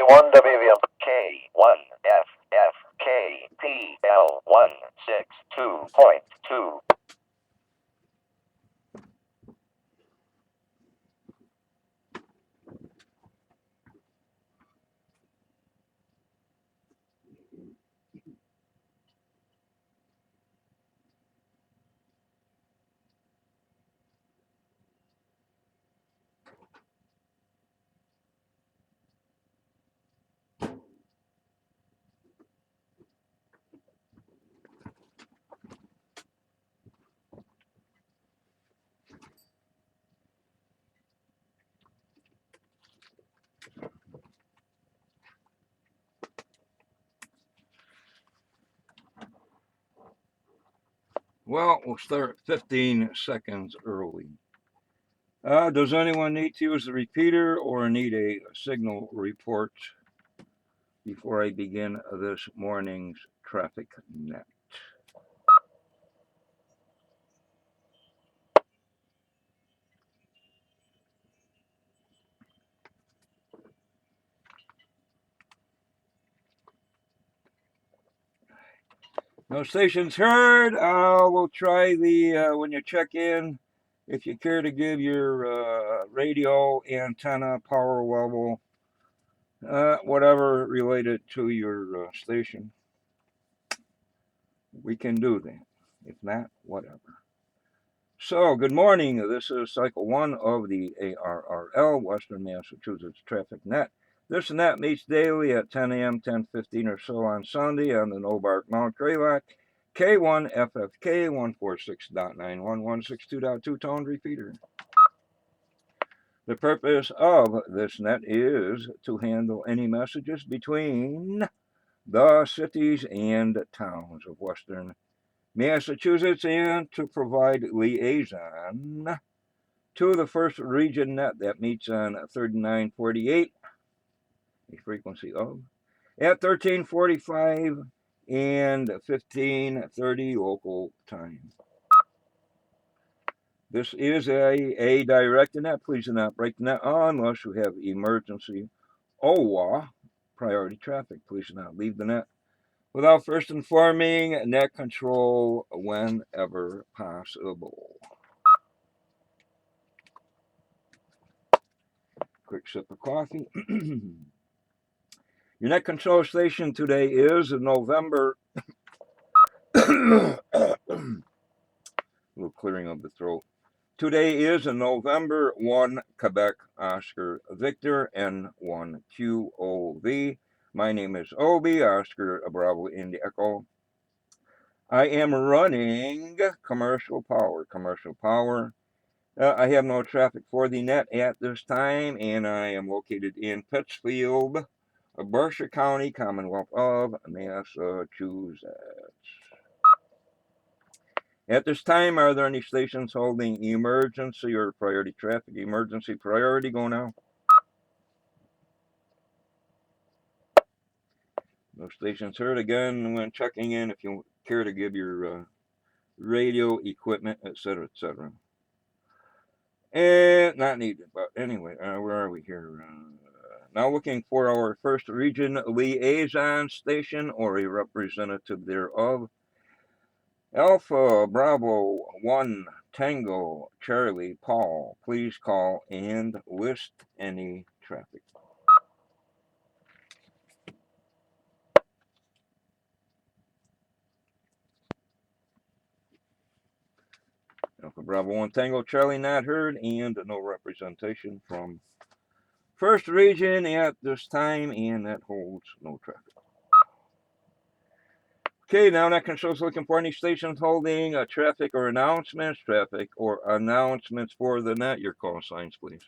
C1 WVM K1 FFKPL 162.2. Well, we'll start 15 seconds early. Does anyone need to use the repeater or need a signal report before I begin this morning's traffic net? No stations heard. We'll try the, when you check in, if you care to give your radio antenna power level, whatever related to your station, we can do that. If not, whatever. So, good morning. This is cycle 1 of the ARRL, Western Massachusetts Traffic Net. This net meets daily at 10 a.m., 10:15 or so on Sunday on the Nobark Mount Greylock K1 FFK 146.91 toned repeater. The purpose of this net is to handle any messages between the cities and towns of Western Massachusetts and to provide liaison to the first region net that meets on 3948, a frequency of, at 1345 and 1530 local time. This is a direct net. Please do not break the net unless you have emergency OWA priority traffic. Please do not leave the net without first informing net control whenever possible. Quick sip of coffee. Your net control station today is November. A little clearing of the throat. Today is November 1, Quebec, Oscar Victor, N1QOV. My name is Obi, Oscar Bravo India Echo. I am running commercial power. I have no traffic for the net at this time, and I am located in Pittsfield, Berkshire County, Commonwealth of Massachusetts. At this time, are there any stations holding emergency or priority traffic? Emergency priority, go now. No stations heard. Again, when checking in, if you care to give your radio equipment, etc., etc. And not needed, but anyway, where are we here? Now looking for our first region liaison station or a representative thereof. Alpha Bravo 1 Tango Charlie Paul, please call and list any traffic. Alpha Bravo 1 Tango Charlie not heard and no representation from first region at this time, and that holds no traffic. Okay, now net control's looking for any stations holding traffic or announcements for the net. Your call signs, please.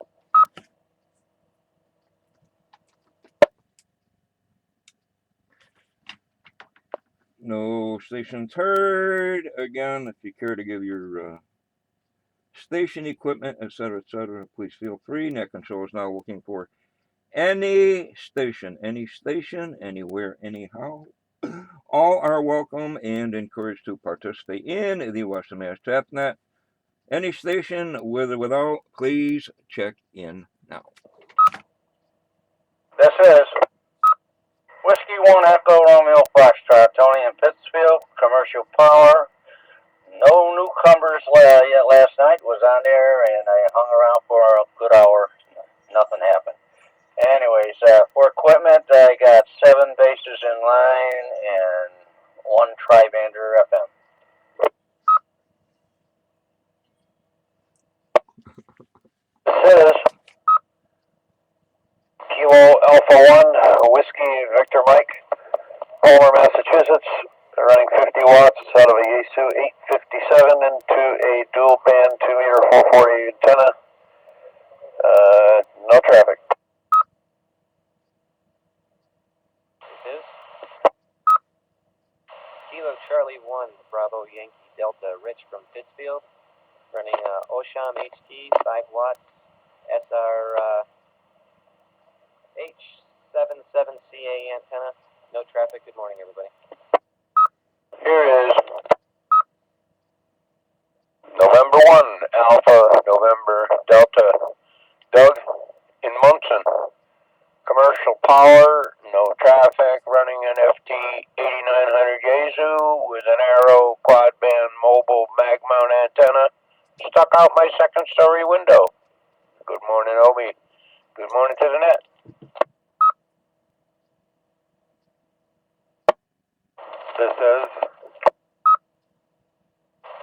No stations heard. Again, if you care to give your station equipment, etc., please feel free. Net control is now looking for any station, anywhere, anyhow. All are welcome and encouraged to participate in the Western Mass Traffic Net. Any station, with or without, please check in now. This is Whiskey 1 Echo Romeo Foxtrot, Tony in Pittsfield, commercial power. No newcomers yet last night. Was on there and I hung around for a good hour. Nothing happened. Anyways, for equipment, I got 7 bases in line and 1 tri-bander FM. This is Kilo Alpha 1, Whiskey Victor Mike, Palmer, Massachusetts, running 50 watts out of a Yaesu 857 into a dual band 2-meter 440 antenna. No traffic. This is Kilo Charlie 1, Bravo Yankee Delta, Rich from Pittsfield, running Osham HT 5 watts SR H77CA antenna. No traffic. Good morning, everybody. Here is November 1, Alpha, November Delta, Doug in Munson. Commercial power, no traffic, running an FT 8900 Yaesu with an Arrow quad band mobile mag mount antenna stuck out my second story window. Good morning, Obi. Good morning to the net. This is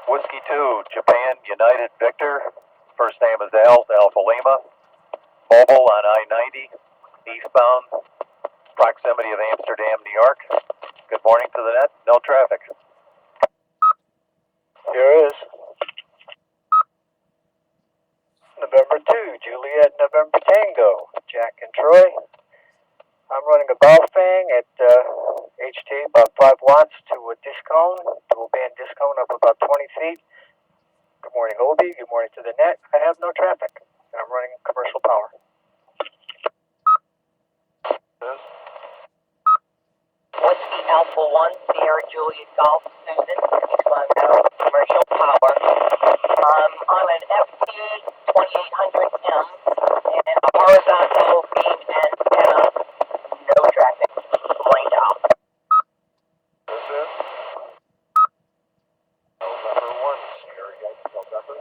Whiskey 2, Japan United Victor. First name is Alpha Lima. Mobile on I-90, eastbound, proximity of Amsterdam, New York. Good morning to the net. No traffic. Here is November 2, Juliet November Tango, Jack and Troy. I'm running a Baofeng at HT about 5 watts to a discone, dual band discone up about 20 feet. Good morning, Obi. Good morning to the net. I have no traffic. I'm running commercial power. Whiskey Alpha 1, Sierra Juliet Golf, Susan, Eastbound Meadow, commercial power. I'm at FT 2800M and a horizontal beam antenna, no traffic, laid out. This is November 1, Sierra Yankee November.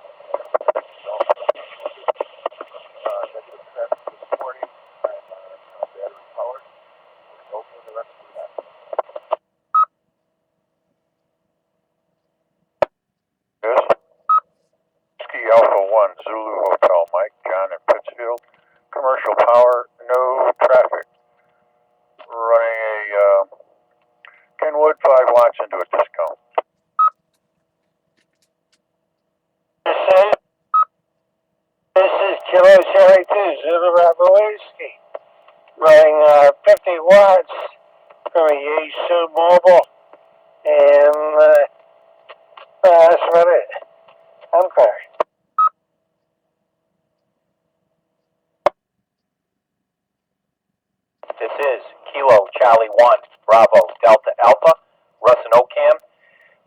Negative traffic this morning. I'm battery powered. Open the rest of that. Yes. Whiskey Alpha 1, Zulu Hotel, Mike, John in Pittsfield. Commercial power, no traffic. Running a Kenwood 5 watts into a discount. This is Kilo Cherry 2, Zulu Bravo Whiskey. Running 50 watts from a Yaesu mobile. And that's about it. Okay. This is Kilo Charlie 1, Bravo Delta Alpha, Russ and Ocam,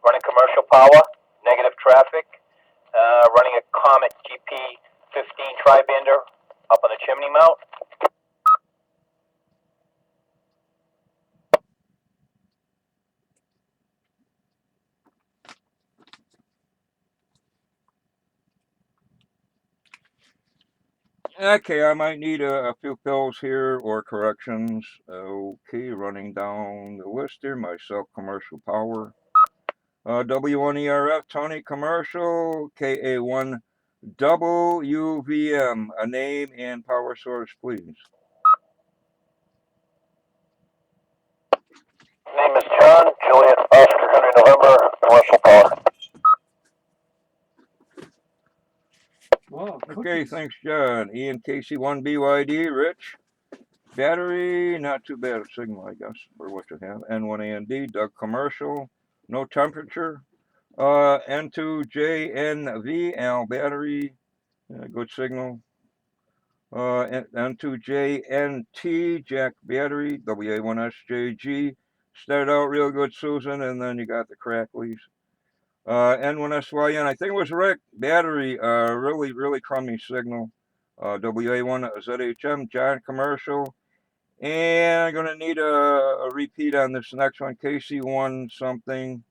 running commercial power, negative traffic, running a Comet GP15 tri-bander up on the chimney mount. Okay, I might need a few pills here or corrections. Okay, running down the list here. Myself, commercial power. W1ERF, Tony, commercial. KA1 WVM, a name and power source, please. Name is John, Juliet, Oscar, Henry, November, commercial power. Wow, Okay, thanks, John. Ian KC1 BYD, Rich. Battery, not too bad a signal, I guess, for what you have. N1AND, Doug, commercial. No temperature. N2JNVL battery, good signal. N2JNT Jack battery, WA1SJG. Started out real good, Susan, and then you got the cracklies. N1SYN, I think it was Rick, battery, really crummy signal. WA1ZHM, John commercial. And I'm going to need a repeat on this next one. KC1 something.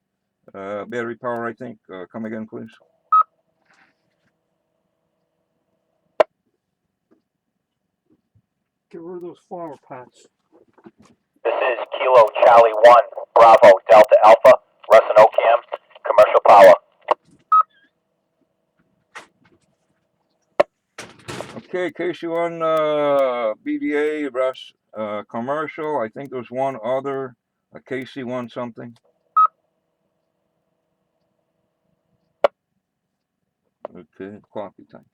Battery power, I think. Come again, please. Get rid of those flower pots. This is Kilo Charlie 1, Bravo Delta Alpha, Russ and Ocam, commercial power. Okay, KC1 BDA, Russ, commercial. I think there's one other, a KC1 something. Okay, coffee time.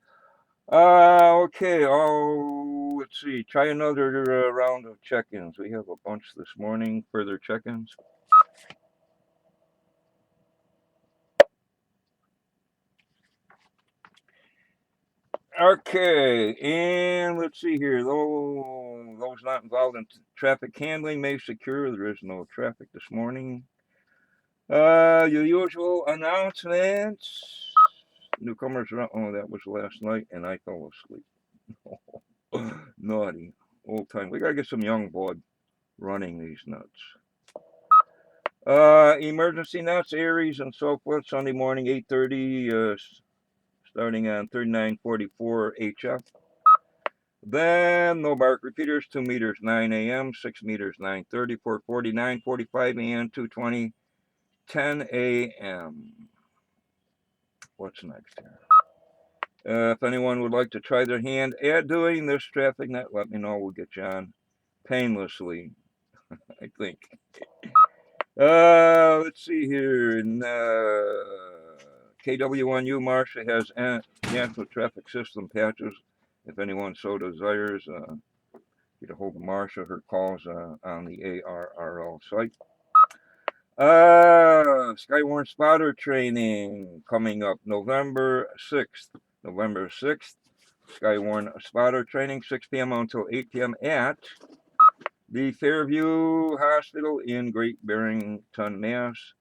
Okay, let's see. Try another round of check-ins. We have a bunch this morning. Further check-ins. Okay, and let's see here. Those not involved in traffic handling may secure. There is no traffic this morning. Your usual announcements. Newcomers, oh, that was last night, and I fell asleep. Naughty. Old time. We gotta get some young blood running these nuts. Emergency nuts, Aries, and so forth. Sunday morning, 8:30, starting on 3944 HF. Then no bark repeaters, 2 meters, 9 a.m., 6 meters, 9:30, 4:40, 9:45, and 2:20, 10 a.m. What's next here? If anyone would like to try their hand at doing this traffic net, let me know. We'll get you on painlessly, I think. Let's see here. KW1U Marcia has national traffic system patches. If anyone so desires, get a hold of Marcia. Her calls on the ARRL site. Skywarn spotter training coming up November 6th. November 6th. Skywarn spotter training, 6 p.m. until 8 p.m. at the Fairview Hospital in Great Barrington, Mass.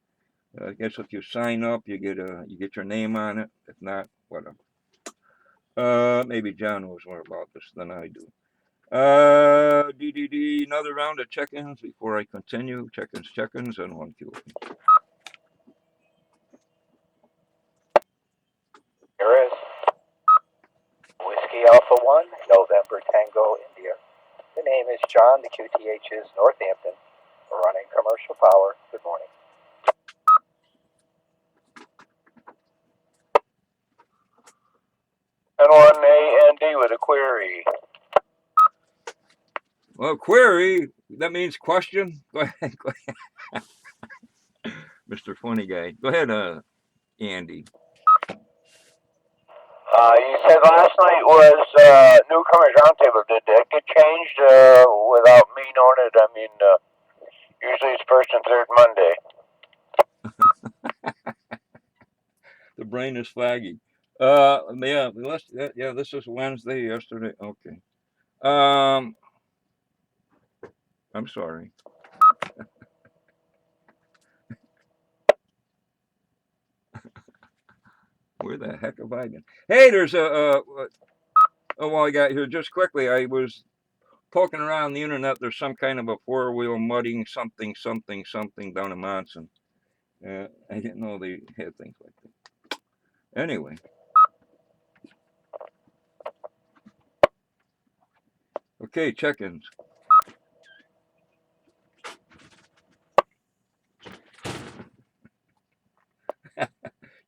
I guess if you sign up, you get your name on it. If not, whatever. Maybe John knows more about this than I do. Another round of check-ins before I continue. Check-ins, and one fuel. Here is Whiskey Alpha 1, November Tango, India. The name is John, the QTH is Northampton. We're running commercial power. Good morning. And one A&D with a query. Well, query, that means question. Go ahead. Go ahead. Mr. Funny Guy. Go ahead, Andy. You said last night was newcomers roundtable. Did that get changed without me knowing it? I mean, usually it's first and third Monday. The brain is flaggy. Yeah, this is Wednesday. Yesterday, okay. I'm sorry. Where the heck have I been? Hey, there's while I got here, just quickly, I was poking around the internet. There's some kind of a four-wheel mudding something down in Monson. I didn't know they had things like that. Anyway. Okay, check-ins.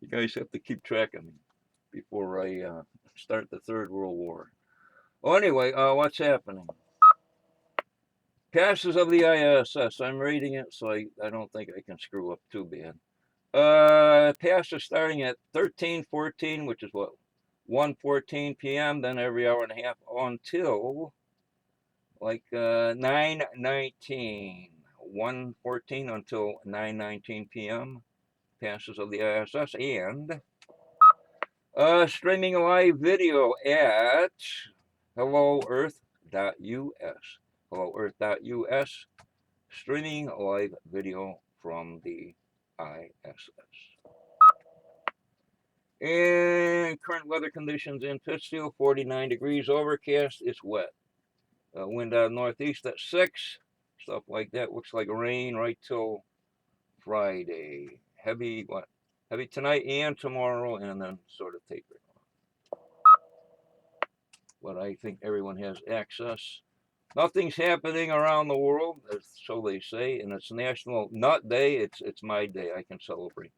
You guys have to keep track of me before I start the Third World War. Oh, anyway, what's happening? Passes of the ISS. I'm reading it, so I don't think I can screw up too bad. Passes starting at 13:14, which is what, 1:14 p.m. Then every hour and a half until like 9:19, 1:14 until 9:19 p.m. Passes of the ISS, and streaming live video at helloearth.us. Helloearth.us, streaming live video from the ISS. And current weather conditions in Pittsfield, 49 degrees, overcast, it's wet. Wind out of northeast at 6. Stuff like that. Looks like rain right till Friday. Heavy what? Heavy tonight and tomorrow, and then sort of tapering off. But I think everyone has access. Nothing's happening around the world, so they say, and it's National Nut Day. It's my day. I can celebrate.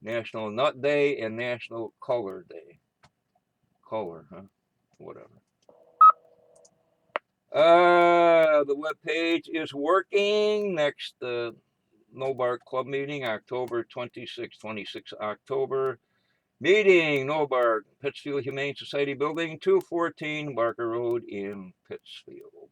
National Nut Day and National Color Day. Color, huh? Whatever. The web page is working. Next No Bark Club meeting, October 26 October. Meeting, No Bark, Pittsfield Humane Society Building, 214 Barker Road in Pittsfield.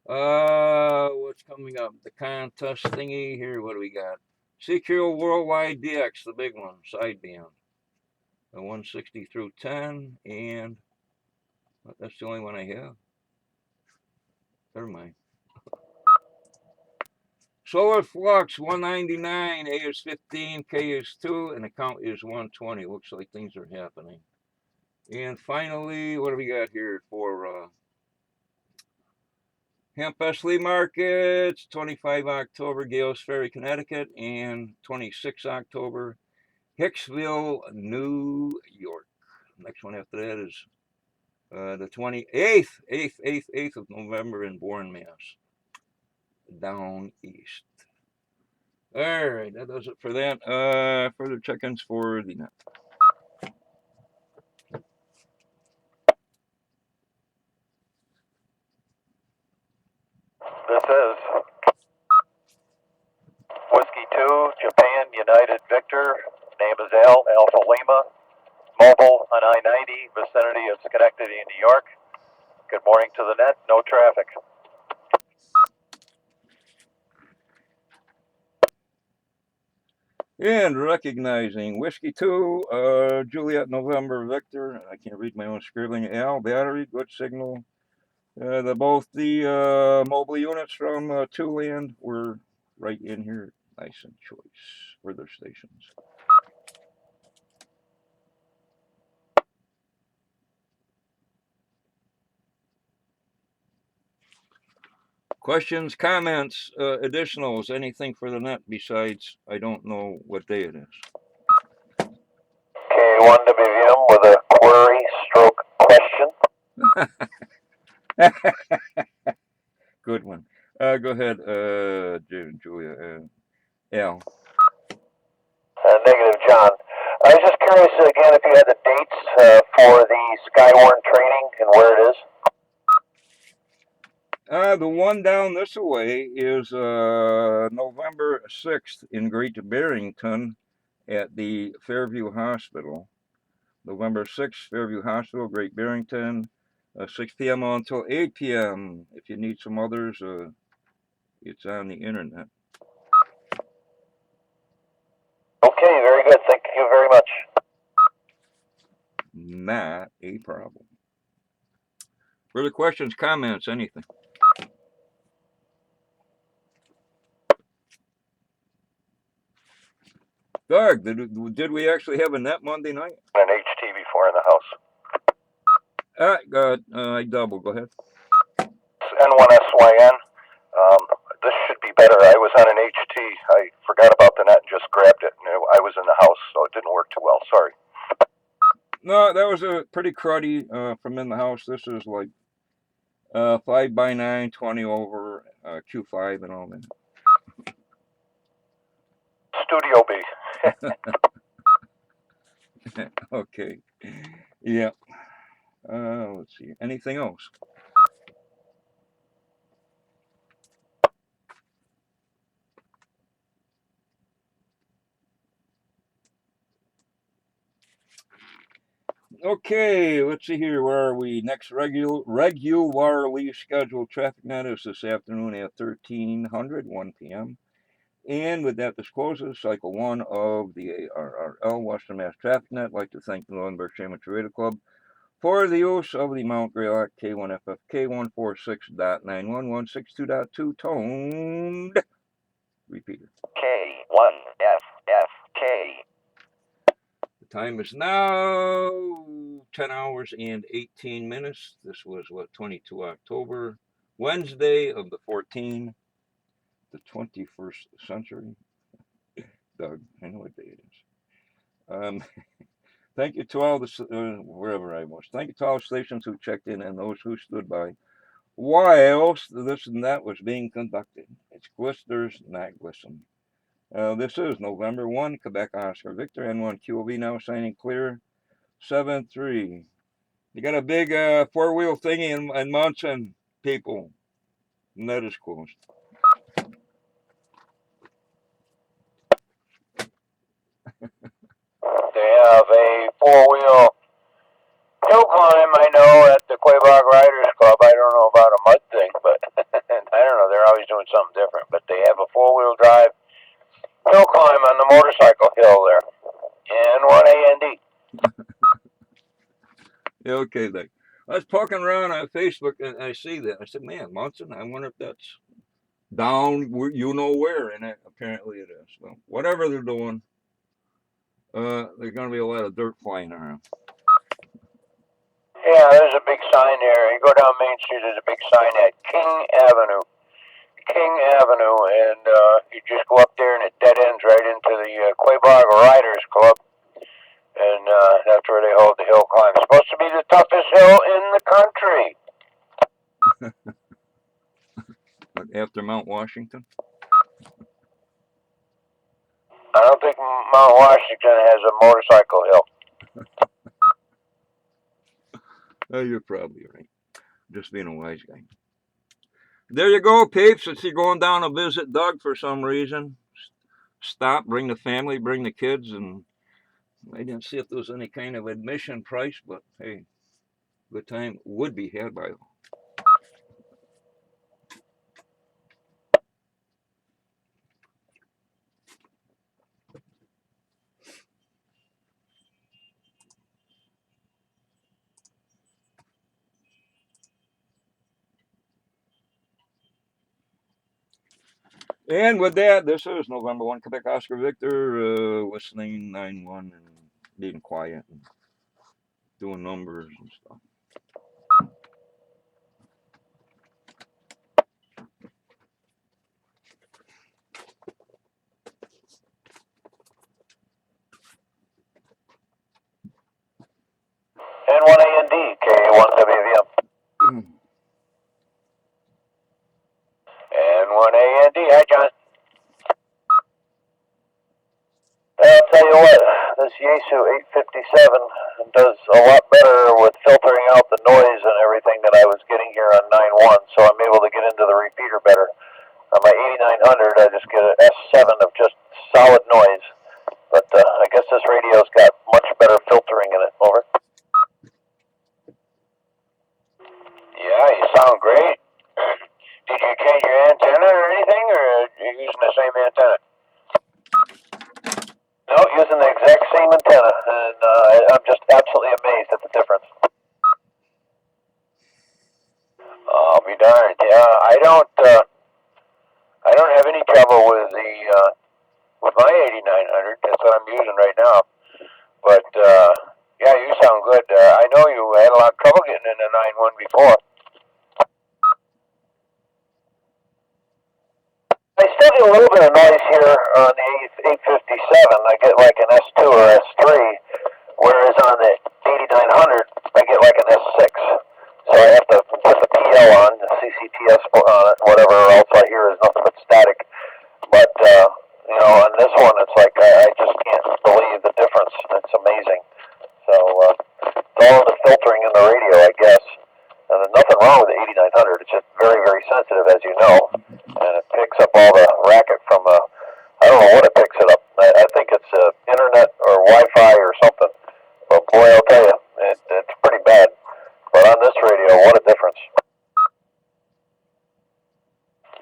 What's coming up? The contest thingy here. What do we got? CQ Worldwide DX, the big one, sideband. The 160 through 10, and that's the only one I have. Never mind. Solar Flux 199, A is 15, K is 2, and the count is 120. Looks like things are happening. And finally, what do we got here for Hempest Flea Markets? 25 October, Gales Ferry, Connecticut, and 26 October, Hicksville, New York. Next one after that is the 8th of November in Bourne, Mass. Down east. All right, that does it for that. Further check-ins for the net. This is Whiskey 2, Japan, United Victor. Name is Alpha Lima. Mobile on I-90, vicinity of Schenectady, New York. Good morning to the net, no traffic. And recognizing Whiskey 2, Juliet November Victor. I can't read my own scribbling. Al, battery, good signal. Both the mobile units from Two-Land were right in here. Nice and choice for their stations. Questions, comments, additionals, anything for the net besides I don't know what day it is. K1WM with a query stroke question. Good one. Go ahead, Julia. Al. Negative, John. I was just curious again if you had the dates for the Skywarn training and where it is. The one down this way is November 6th in Great Barrington at the Fairview Hospital. November 6th, Fairview Hospital, Great Barrington, 6 p.m. until 8 p.m. If you need some others, it's on the internet. Okay, very good. Thank you very much. Not a problem. Further questions, comments, anything? Doug, did we actually have a net Monday night? An HT before in the house. I double. Go ahead. N1SYN. This should be better. I was on an HT. I forgot about the net and just grabbed it. And I was in the house, so it didn't work too well. Sorry. No, that was a pretty cruddy from in the house. This is like 5x9, 20 over Q5 and all that. Studio B. Okay. Yeah. Let's see. Anything else? Okay, let's see here. Where are we? Next regularly scheduled traffic net is this afternoon at 1300, 1 p.m. And with that discloses cycle 1 of the ARRL Western Mass Traffic Net. I'd like to thank the Northern Amateur Radio Club for the use of the Mount Greylock K1FFK 146.91.162.2 toned repeater. K1FFK. The time is now 10 hours and 18 minutes. This was what, 22 October, Wednesday of the 14th, the 21st century. Doug, I know what day it is. Thank you to all the, wherever I was, thank you to all the stations who checked in and those who stood by whilst this and that was being conducted. It's Glisters, not glisten. This is November 1, Quebec Oscar Victor, N1 QOV now signing clear, 7-3. You got a big four-wheel thingy in Monson, people. And that is closed. They have a four-wheel hill climb, I know, at the Quabog Riders Club. I don't know about a mud thing, but I don't know. They're always doing something different. But they have a four-wheel drive hill climb on the motorcycle hill there. N1AND. Yeah, okay, then. I was poking around on Facebook and I see that. I said, man, Monson, I wonder if that's down you know where, and apparently it is. Well, whatever they're doing, there's going to be a lot of dirt flying around. Yeah, there's a big sign there. You go down Main Street, there's a big sign at King Avenue. King Avenue, and you just go up there and it dead ends right into the Quabog Riders Club. And that's where they hold the hill climb. It's supposed to be the toughest hill in the country. But after Mount Washington? I don't think Mount Washington has a motorcycle hill. Oh, you're probably right. Just being a wise guy. There you go, peeps. If you're going down to visit Doug for some reason, stop, bring the family, bring the kids, and I didn't see if there was any kind of admission price, but hey, good time would be had by all. And with that, this is November 1, Quebec Oscar Victor, listening 9-1 and being quiet and doing numbers and stuff. N1AND, K1WVM. N1AND, hi John. I'll tell you what, this Yaesu 857 does a lot better with filtering out the noise and everything that I was getting here on 9.1, so I'm able to get into the repeater better. On my 8900, I just get an S7 of just solid noise, but I guess this radio's got much better filtering in it. Over. Yeah, you sound great. Did you change your antenna or anything, or are you using the same antenna? No, using the exact same antenna, and I'm just absolutely amazed at the difference. I'll be darned. Yeah, I don't have any trouble with the with my 8900. That's what I'm using right now. But yeah, you sound good. I know you had a lot of trouble getting into 9.1 before. I still get a little bit of noise here on the 857. I get like an S2 or S3, whereas on the 8900, I get like an S6. So I have to put the PL on, the CCTS on it, whatever else I hear is nothing but static. But, you know, on this one, it's like I just can't believe the difference. It's amazing. So it's all the filtering in the radio, I guess. And there's nothing wrong with the 8900. It's just very, very sensitive, as you know. And it picks up all the racket from I don't know what it picks it up. I think it's internet or Wi-Fi or something. But boy, I'll tell you, it's pretty bad. But on this radio, what a difference.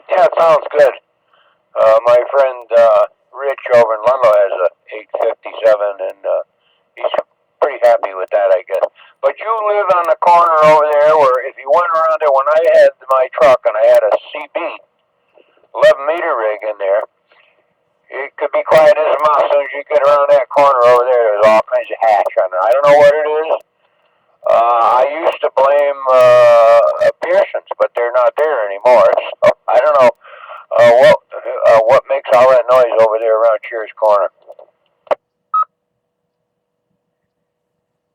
Yeah, it sounds good. My friend Rich over in Ludlow has a 857, and he's pretty happy with that, I guess. But you live on the corner over there where if you went around there, when I had my truck and I had a CB 11-meter rig in there, it could be quiet as a mouse. As soon as you get around that corner over there, there's all kinds of hatch on there. I don't know what it is. I used to blame Pearsons, but they're not there anymore. So I don't know what makes all that noise over there around Cheers Corner.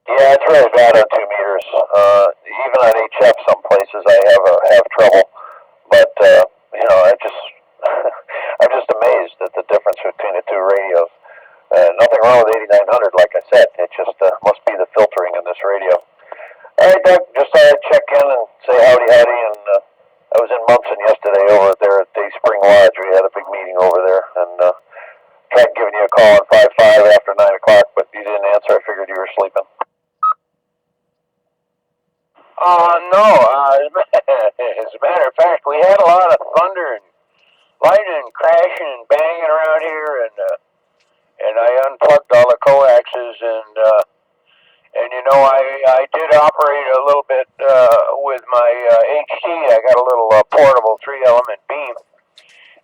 Yeah, it's really bad on 2 meters. Even on HF, some places I have trouble. But I just I'm just amazed at the difference between the two radios. Nothing wrong with 8900, like I said. It just must be the filtering in this radio. All right, Doug. Just thought I'd check in and say howdy. And I was in Munson yesterday over there at Day Spring Lodge. We had a big meeting over there, and tried giving you a call on 5-5 after 9 o'clock, but you didn't answer. I figured you were sleeping. No. As a matter of fact, we had a lot of thunder and lightning and crashing and banging around here, and I unplugged all the coaxes, and I did operate a little bit with my HT. I got a little portable 3-element beam,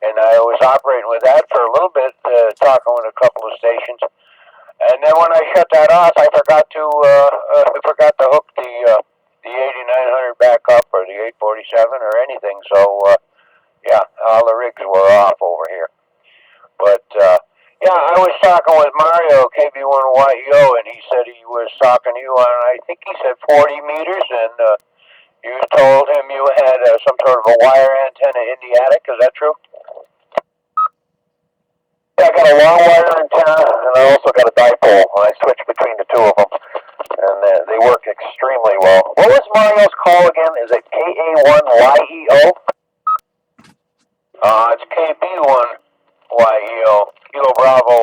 and I was operating with that for a little bit, talking with a couple of stations. And then when I shut that off, I forgot to hook the 8900 back up, or the 847 or anything. So all the rigs were off over here. But I was talking with Mario KB1YEO, and he said he was talking to you on, I think he said 40 meters, and you told him you had some sort of a wire antenna in the attic. Is that true? Yeah, I got a long wire antenna, and I also got a dipole. I switch between the two of them, and they work extremely well. What was Mario's call again? Is it KA1YEO? It's KB1YEO, Kilo Bravo